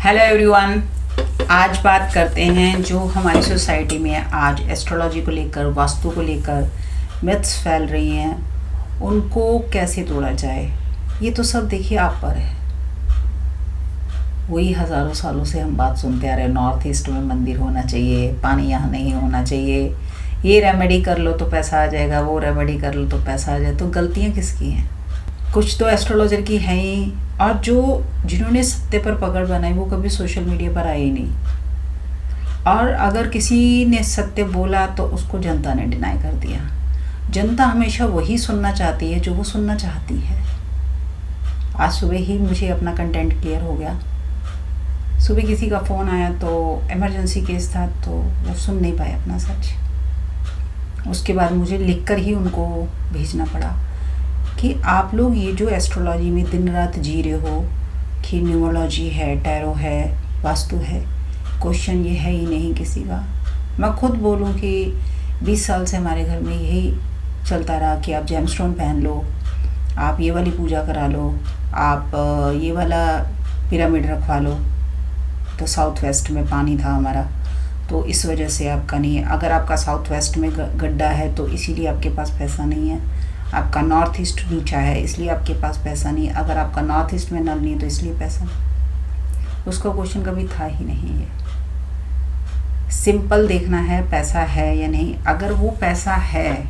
Hello everyone. आज बात करते हैं जो हमारी सोसाइटी में आज एस्ट्रोलॉजी को लेकर, वास्तु को लेकर मिथ्स फैल रही हैं, उनको कैसे तोड़ा जाए। ये तो सब देखिए आप पर है। वही हज़ारों सालों से हम बात सुनते आ रहे हैं, नॉर्थ ईस्ट में मंदिर होना चाहिए, पानी यहाँ नहीं होना चाहिए, ये रेमेडी कर लो तो पैसा आ जाएगा, वो रेमेडी कर लो तो पैसा आ जाए। तो गलतियाँ किसकी हैं? कुछ तो एस्ट्रोलॉजर की हैं ही, और जो जिन्होंने सत्य पर पकड़ बनाई वो कभी सोशल मीडिया पर आए ही नहीं। और अगर किसी ने सत्य बोला तो उसको जनता ने डिनाई कर दिया। जनता हमेशा वही सुनना चाहती है जो वो सुनना चाहती है। आज सुबह ही मुझे अपना कंटेंट क्लियर हो गया। सुबह किसी का फ़ोन आया तो इमरजेंसी केस था, तो वो सुन नहीं पाए अपना सच। उसके बाद मुझे लिखकर ही उनको भेजना पड़ा कि आप लोग ये जो एस्ट्रोलॉजी में दिन रात जी रहे हो कि न्यूमरोलॉजी है, टैरो है, वास्तु है, क्वेश्चन ये है ही नहीं किसी का। मैं खुद बोलूँ कि 20 साल से हमारे घर में यही चलता रहा कि आप जेमस्टोन पहन लो, आप ये वाली पूजा करा लो, आप ये वाला पिरामिड रखवा लो। तो साउथ वेस्ट में पानी था हमारा, तो इस वजह से आपका नहीं है। अगर आपका साउथ वेस्ट में गड्ढा है तो इसीलिए आपके पास पैसा नहीं है। आपका नॉर्थ ईस्ट नीचा है इसलिए आपके पास पैसा नहीं है। अगर आपका नॉर्थ ईस्ट में नल नहीं है तो इसलिए पैसा नहीं। उसका क्वेश्चन कभी था ही नहीं है। सिंपल देखना है पैसा है या नहीं। अगर वो पैसा है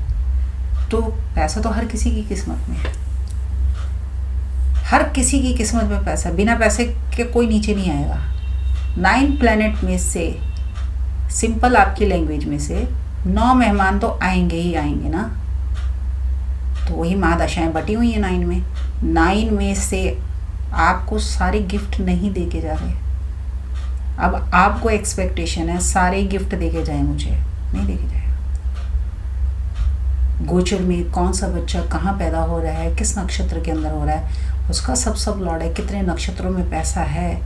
तो पैसा तो हर किसी की किस्मत में है। हर किसी की किस्मत में पैसा, बिना पैसे के कोई नीचे नहीं आएगा। 9 प्लैनेट में से, सिंपल आपकी लैंग्वेज में से 9 मेहमान तो आएंगे ही आएंगे ना। तो वही महादशाएं बटी हुई हैं 9 में। 9 में से आपको सारे गिफ्ट नहीं दे के जा रहे। अब आपको एक्सपेक्टेशन है सारे गिफ्ट दे के जाए, मुझे नहीं दे के जाएगा। गोचर में कौन सा बच्चा कहाँ पैदा हो रहा है, किस नक्षत्र के अंदर हो रहा है, उसका सब लॉर्ड है, कितने नक्षत्रों में पैसा है,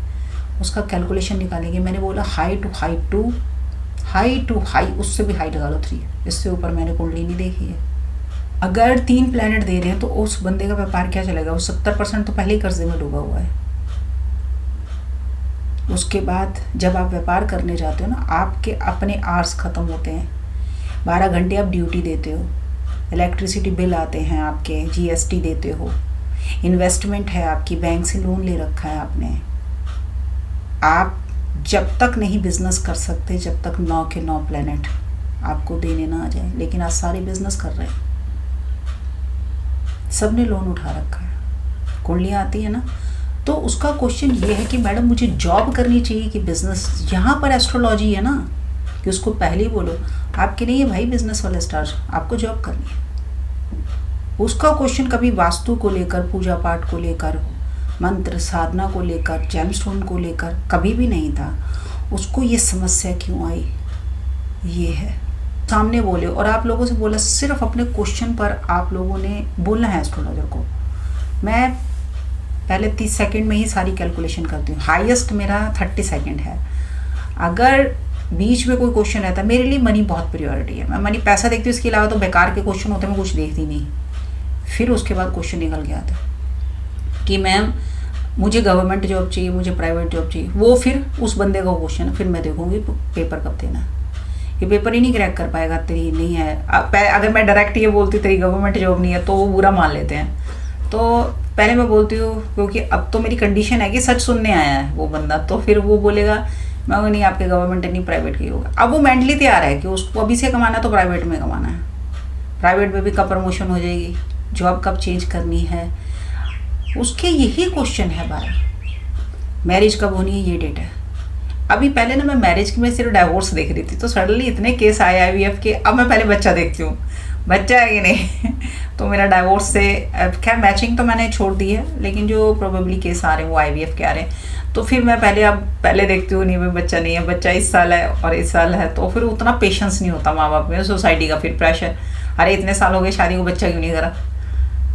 उसका कैलकुलेशन निकालेंगे। मैंने बोला हाई टू हाई, उससे भी हाई लगा लो 3। इससे ऊपर मैंने कुंडली नहीं देखी है। अगर 3 प्लैनेट दे रहे हैं तो उस बंदे का व्यापार क्या चलेगा? वो 70% तो पहले ही कर्जे में डूबा हुआ है। उसके बाद जब आप व्यापार करने जाते हो ना, आपके अपने आवर्स ख़त्म होते हैं। 12 घंटे आप ड्यूटी देते हो, इलेक्ट्रिसिटी बिल आते हैं आपके, GST देते हो, इन्वेस्टमेंट है आपकी, बैंक से लोन ले रखा है आपने। आप जब तक नहीं बिजनेस कर सकते जब तक 9 के 9 प्लैनेट आपको देने ना आ जाए। लेकिन आज सारे बिजनेस कर रहे हैं, सब ने लोन उठा रखा है। कुंडलियाँ आती है ना, तो उसका क्वेश्चन ये है कि मैडम मुझे जॉब करनी चाहिए कि बिजनेस? यहाँ पर एस्ट्रोलॉजी है ना कि उसको पहले ही बोलो आपके नहीं है भाई बिजनेस वाले स्टार, आपको जॉब करनी है। उसका क्वेश्चन कभी वास्तु को लेकर, पूजा पाठ को लेकर, मंत्र साधना को लेकर, जेमस्टोन को लेकर कभी भी नहीं था। उसको ये समस्या क्यों आई, ये है। सामने बोले और आप लोगों से बोला, सिर्फ अपने क्वेश्चन पर आप लोगों ने बोलना है एस्ट्रोलॉजर को। मैं पहले 30 सेकंड में ही सारी कैलकुलेशन करती हूँ। हाईएस्ट मेरा 30 सेकंड है। अगर बीच में कोई क्वेश्चन रहता है, मेरे लिए मनी बहुत प्रायोरिटी है। मैं मनी पैसा देखती हूँ, इसके अलावा तो बेकार के क्वेश्चन होते हैं, मैं कुछ देखती नहीं। फिर उसके बाद क्वेश्चन निकल गया था कि मैम मुझे गवर्नमेंट जॉब चाहिए, मुझे प्राइवेट जॉब चाहिए। वो फिर उस बंदे का क्वेश्चन है, फिर मैं देखूँगी पेपर कब देना है। ये पेपर ही नहीं क्रैक कर पाएगा, तेरी नहीं है। अगर मैं डायरेक्ट ये बोलती तेरी गवर्नमेंट जॉब नहीं है तो वो बुरा मान लेते हैं। तो पहले मैं बोलती हूँ क्योंकि अब तो मेरी कंडीशन है कि सच सुनने आया है वो बंदा, तो फिर वो बोलेगा मैं नहीं, आपके गवर्नमेंट नहीं प्राइवेट की होगा। अब वो मेंटली तैयार है कि उसको अभी से कमाना है तो प्राइवेट में कमाना है। प्राइवेट में भी कब प्रमोशन हो जाएगी, जॉब कब चेंज करनी है, उसके यही क्वेश्चन है। 12 मैरिज कब होनी है, ये डेट है। अभी पहले ना मैं मैरिज में सिर्फ डाइवोर्स देख रही थी, तो सडनली इतने केस आए IVF के। अब मैं पहले बच्चा देखती हूँ, बच्चा है कि नहीं। तो मेरा डाइवोर्स से, खैर मैचिंग तो मैंने छोड़ दी है, लेकिन जो प्रोबेबली केस आ रहे हैं वो IVF के आ रहे हैं। तो फिर मैं पहले देखती हूँ, नहीं भाई बच्चा नहीं है, बच्चा इस साल है और इस साल है। तो फिर उतना पेशेंस नहीं होता माँ बाप में, सोसाइटी का फिर प्रेशर, अरे इतने साल हो गए शादी को, बच्चा क्यों नहीं करा।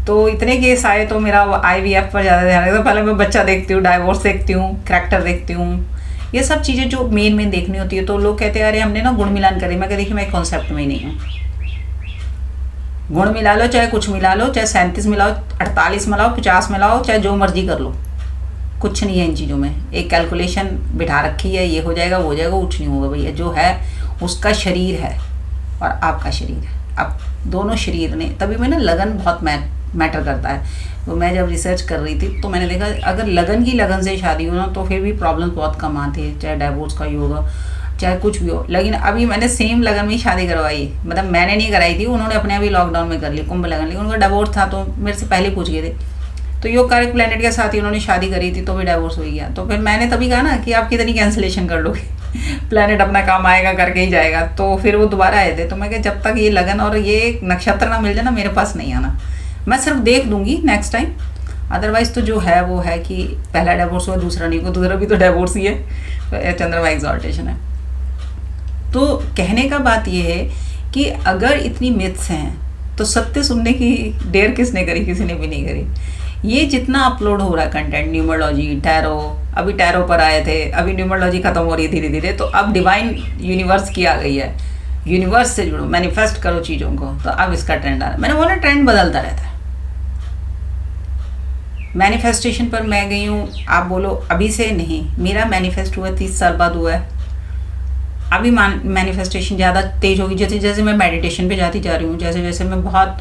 तो इतने केस आए तो मेरा IVF पर ज़्यादा ध्यान रखता। पहले मैं बच्चा देखती हूँ, डाइवोर्स देखती हूँ, करैक्टर देखती हूँ, ये सब चीज़ें जो मेन देखनी होती है। तो लोग कहते हैं अरे हमने ना गुण मिलान करी। मैं कहती देखिए मैं कॉन्सेप्ट में ही नहीं हूँ। गुण मिला लो, चाहे कुछ मिला लो, चाहे 37 मिलाओ, 48 मिलाओ, 50 मिलाओ, चाहे जो मर्जी कर लो, कुछ नहीं है इन चीज़ों में, एक कैलकुलेशन बिठा रखी है, ये हो जाएगा वो हो जाएगा, कुछ नहीं होगा भैया। जो है उसका शरीर है और आपका शरीर है, अब दोनों शरीर ने, तभी मैं ना लगन बहुत मैटर करता है। तो मैं जब रिसर्च कर रही थी तो मैंने देखा अगर लगन की लगन से शादी हो ना तो फिर भी प्रॉब्लम्स बहुत कम आती है, चाहे डाइवोर्स का ही होगा चाहे कुछ भी हो। लेकिन अभी मैंने सेम लगन में ही शादी करवाई, मतलब मैंने नहीं कराई थी, उन्होंने अपने अभी लॉकडाउन में कर ली कुंभ लगन, लेकिन उनका डिवोर्स था तो मेरे से पहले पूछ गए थे। तो योग कारक प्लेनेट के साथ ही उन्होंने शादी करी थी तो भी डाइवोर्स हो गया। तो फिर मैंने तभी कहा ना कि आप कितनी कैंसिलेशन कर लोगे प्लेनेट अपना काम आएगा करके ही जाएगा। तो फिर वो दोबारा आए थे, तो मैं कहा जब तक ये लगन और ये नक्षत्र ना मिल जाए ना मेरे पास नहीं आना, मैं सिर्फ देख दूंगी नेक्स्ट टाइम। अदरवाइज तो जो है वो है कि पहला डाइवोर्स हुआ दूसरा नहीं हुआ, दूसरा भी तो डाइवोर्स ही है, तो चंद्रमा एग्जॉल्टेशन है। तो कहने का बात ये है कि अगर इतनी मिथ्स हैं तो सत्य सुनने की देर किसने करी, किसी ने भी नहीं करी। ये जितना अपलोड हो रहा है कंटेंट, न्यूमरोलॉजी, टैरो, अभी टैरो पर आए थे, अभी न्यूमरोलॉजी खत्म हो रही है धीरे धीरे, तो अब डिवाइन यूनिवर्स की आ गई है, यूनिवर्स से जुड़ो, मैनिफेस्ट करो चीज़ों को, तो अब इसका ट्रेंड आ रहा है। मैंने बोला ट्रेंड बदलता रहता है। मैनिफेस्टेशन पर मैं गई हूँ, आप बोलो अभी से नहीं, मेरा मैनिफेस्ट हुआ 30 साल बाद हुआ है। अभी मैनिफेस्टेशन ज़्यादा तेज होगी जैसे जैसे मैं मेडिटेशन पे जाती जा रही हूँ, जैसे जैसे मैं बहुत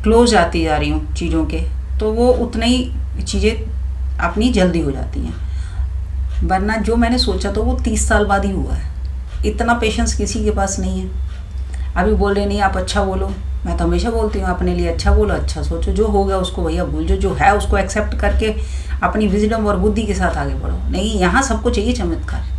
क्लोज आती जा रही हूँ चीज़ों के, तो वो उतना ही चीज़ें अपनी जल्दी हो जाती हैं। वरना जो मैंने सोचा तो वो 30 साल बाद ही हुआ है। इतना पेशेंस किसी के पास नहीं है। अभी बोल रहे नहीं आप अच्छा बोलो, मैं तो हमेशा बोलती हूँ अपने लिए अच्छा बोलो, अच्छा सोचो, जो हो गया उसको भैया भूल जाओ, जो है उसको एक्सेप्ट करके अपनी विजडम और बुद्धि के साथ आगे बढ़ो। नहीं, यहाँ सबको चाहिए चमत्कार।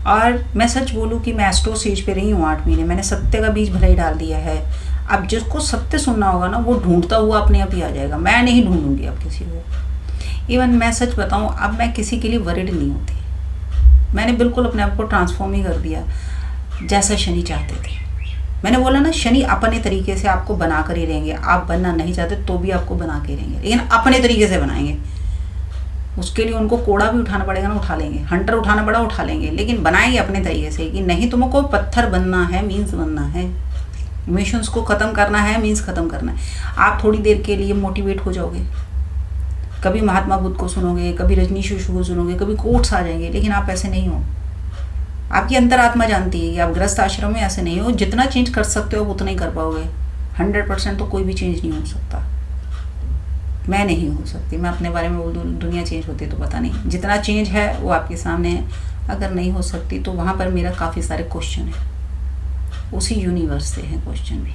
और मैं सच बोलूँ कि मैं एस्ट्रो स्टेज पे रही हूँ 8 महीने, मैंने सत्य का बीज भले ही डाल दिया है। अब जिसको सत्य सुनना होगा ना वो ढूंढता हुआ अपने आप ही आ जाएगा, मैं नहीं ढूंढूंगी अब किसी को। इवन मैं सच बताऊँ, अब मैं किसी के लिए वरिड नहीं होती, मैंने बिल्कुल अपने आप को ट्रांसफॉर्म ही कर दिया जैसा शनि चाहते थे। मैंने बोला ना शनि अपने तरीके से आपको बना कर ही रहेंगे, आप बनना नहीं चाहते तो भी आपको बना के रहेंगे, लेकिन अपने तरीके से बनाएंगे। उसके लिए उनको कोड़ा भी उठाना पड़ेगा ना, उठा लेंगे, हंटर उठाना पड़ा उठा लेंगे, लेकिन बनाएंगे अपने तरीके से। कि नहीं तुमको पत्थर बनना है मीन्स बनना है, इमोशंस को ख़त्म करना है मीन्स ख़त्म करना है। आप थोड़ी देर के लिए मोटिवेट हो जाओगे, कभी महात्मा बुद्ध को सुनोगे, कभी रजनीश ऋषि को सुनोगे, कभी कोट्स आ जाएंगे, लेकिन आप ऐसे नहीं हो। आपकी अंतरात्मा जानती है कि आप गृहस्थ आश्रम में ऐसे नहीं हो, जितना चेंज कर सकते हो आप उतना ही कर पाओगे। 100% तो कोई भी चेंज नहीं हो सकता, मैं नहीं हो सकती। मैं अपने बारे में बोल दूँ दुनिया चेंज होती तो पता नहीं, जितना चेंज है वो आपके सामने है। अगर नहीं हो सकती तो वहाँ पर मेरा काफ़ी सारे क्वेश्चन है, उसी यूनिवर्स से हैं क्वेश्चन भी।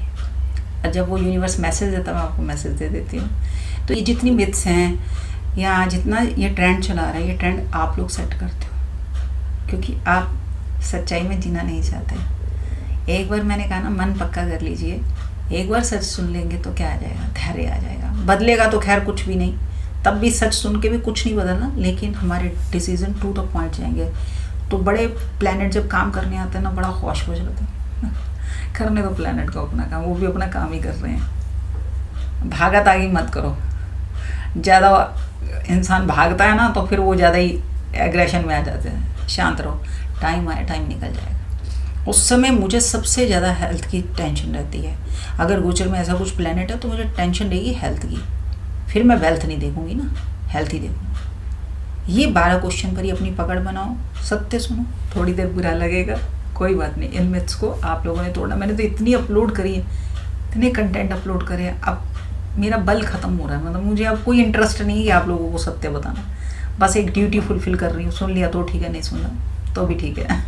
और जब वो यूनिवर्स मैसेज देता है मैं आपको मैसेज दे देती हूँ। तो ये जितनी मिथ्स हैं या जितना ये ट्रेंड चला रहा है, ये ट्रेंड आप लोग सेट करते हो, क्योंकि आप सच्चाई में जीना नहीं चाहते। एक बार मैंने कहा ना मन पक्का कर लीजिए, एक बार सच सुन लेंगे तो क्या आ जाएगा, धैर्य आ जाएगा। बदलेगा तो खैर कुछ भी नहीं, तब भी सच सुन के भी कुछ नहीं बदलना, लेकिन हमारे डिसीजन टू तक पहुँच जाएंगे। तो बड़े प्लैनेट जब काम करने आते हैं ना, बड़ा खुश हो जाते हैं करने दो प्लैनेट को अपना काम, वो भी अपना काम ही कर रहे हैं। भागत आगे मत करो, ज़्यादा इंसान भागता है ना तो फिर वो ज़्यादा ही एग्रेशन में आ जाते हैं। शांत रहो, टाइम आए टाइम निकल जाएगा। उस समय मुझे सबसे ज़्यादा हेल्थ की टेंशन रहती है। अगर गोचर में ऐसा कुछ प्लैनेट है तो मुझे टेंशन रहेगी हेल्थ की, फिर मैं वेल्थ नहीं देखूंगी ना, हेल्थ ही देखूंगी। ये 12 क्वेश्चन पर ही अपनी पकड़ बनाओ, सत्य सुनो, थोड़ी देर बुरा लगेगा कोई बात नहीं। इन मिथ्स को आप लोगों ने तोड़ना, मैंने तो इतनी अपलोड करी है, इतने कंटेंट अपलोड करे हैं, अब मेरा बल ख़त्म हो रहा है। मतलब मुझे अब कोई इंटरेस्ट नहीं है कि आप लोगों को सत्य बताना, बस एक ड्यूटी फुलफिल कर रही हूँ। सुन लिया तो ठीक है, नहीं सुना तो भी ठीक है।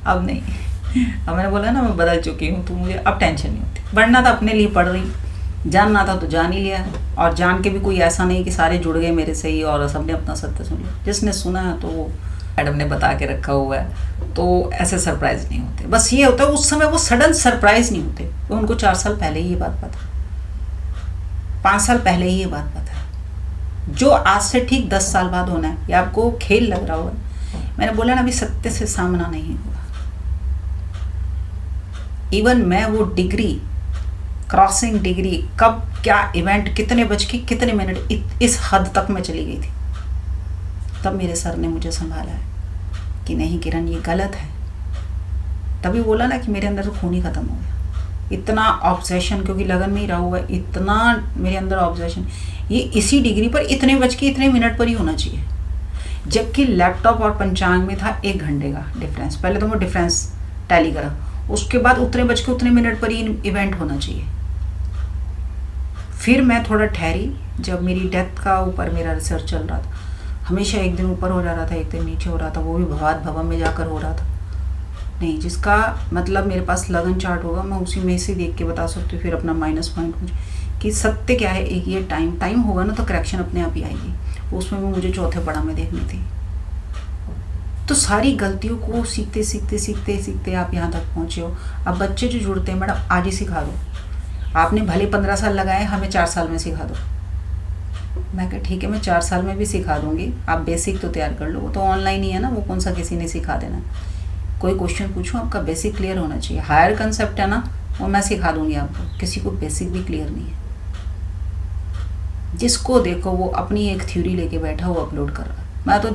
अब नहीं, अब मैंने बोला ना मैं बदल चुकी हूँ, तो मुझे अब टेंशन नहीं होती। पढ़ना था अपने लिए पढ़ रही, जानना था तो जान ही लिया, और जान के भी कोई ऐसा नहीं कि सारे जुड़ गए मेरे से ही और सबने अपना सत्य सुन लिया। जिसने सुना है तो वो मैडम ने बता के रखा हुआ है, तो ऐसे सरप्राइज नहीं होते। बस ये होता है उस समय वो सडन सरप्राइज नहीं होते, तो उनको 4 साल पहले ही ये बात पता, 5 साल पहले ही ये बात पता है। जो आज से ठीक 10 साल बाद होना है, ये आपको खेल लग रहा होगा। मैंने बोला ना अभी सत्य से सामना नहीं हुआ। इवन मैं वो डिग्री, क्रॉसिंग डिग्री, कब क्या इवेंट, कितने बज के कितने मिनट, इस हद तक मैं चली गई थी। तब मेरे सर ने मुझे संभाला है कि नहीं किरण ये गलत है। तभी बोला ना कि मेरे अंदर तो खून ही खत्म हो गया। इतना ऑब्सेशन, क्योंकि लगन में ही रहा हुआ है, इतना मेरे अंदर ऑब्सेशन, ये इसी डिग्री पर इतने बज के इतने मिनट पर ही होना चाहिए, जबकि लैपटॉप और पंचांग में था 1 घंटे का डिफरेंस। पहले तो मैं डिफरेंस टैली करा, उसके बाद उतने बज के उतने मिनट पर ही इवेंट होना चाहिए। फिर मैं थोड़ा ठहरी, जब मेरी डेथ का ऊपर मेरा रिसर्च चल रहा था, हमेशा एक दिन ऊपर हो जा रहा था, एक दिन नीचे हो रहा था, वो भी भवाद भवन में जाकर हो रहा था। नहीं, जिसका मतलब मेरे पास लगन चार्ट होगा, मैं उसी में से देख के बता सकती हूँ फिर अपना माइनस पॉइंट मुझे कि सत्य क्या है। एक ये टाइम होगा ना तो करेक्शन अपने आप ही आएगी, उसमें भी मुझे चौथे पड़ा में देखनी थी। तो सारी गलतियों को सीखते सीखते सीखते सीखते आप यहाँ तक पहुँचे हो। अब बच्चे जो जुड़ते हैं, मैडम आज ही सिखा दो, आपने भले 15 साल लगाए, हमें 4 साल में सिखा दो। मैं कहा ठीक है, मैं 4 साल में भी सिखा दूंगी, आप बेसिक तो तैयार कर लो, वो तो ऑनलाइन ही है ना, वो कौन सा किसी ने सिखा देना। कोई क्वेश्चन पूछो, आपका बेसिक क्लियर होना चाहिए। हायर कंसेप्ट है ना, वो मैं सिखा दूंगी आपको, किसी को बेसिक भी क्लियर नहीं है। जिसको देखो वो अपनी एक थ्योरी लेके बैठा, वो अपलोड कर रहा है। मैं तो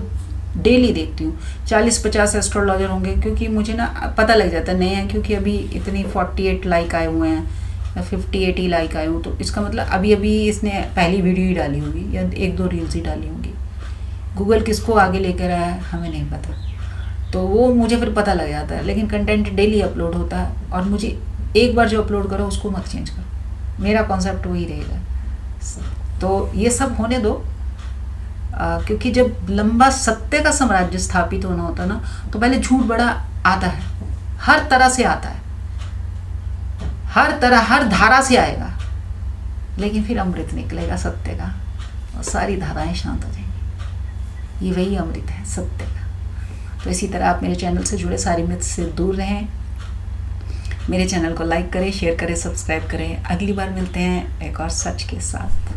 डेली देखती हूँ 40-50 एस्ट्रोलॉजर होंगे, क्योंकि मुझे ना पता लग जाता है नए हैं, क्योंकि अभी इतनी 48 लाइक आए हुए हैं या 50-80 लाइक आए हूँ, तो इसका मतलब अभी इसने पहली वीडियो ही डाली होगी या 1-2 रील्स ही डाली होंगी। गूगल किसको आगे लेकर आया है हमें नहीं पता, तो वो मुझे फिर पता लग जाता है। लेकिन कंटेंट डेली अपलोड होता है, और मुझे एक बार जो अपलोड करो उसको मत चेंज करो, मेरा कॉन्सेप्ट वही रहेगा। तो ये सब होने दो, क्योंकि जब लंबा सत्य का साम्राज्य स्थापित होना होता है ना, तो पहले झूठ बड़ा आता है, हर तरह से आता है, हर तरह हर धारा से आएगा, लेकिन फिर अमृत निकलेगा सत्य का, और सारी धाराएं शांत हो जाएंगी। ये वही अमृत है सत्य का। तो इसी तरह आप मेरे चैनल से जुड़े सारी मिथ से दूर रहें, मेरे चैनल को लाइक करें, शेयर करें, सब्सक्राइब करें। अगली बार मिलते हैं एक और सच के साथ।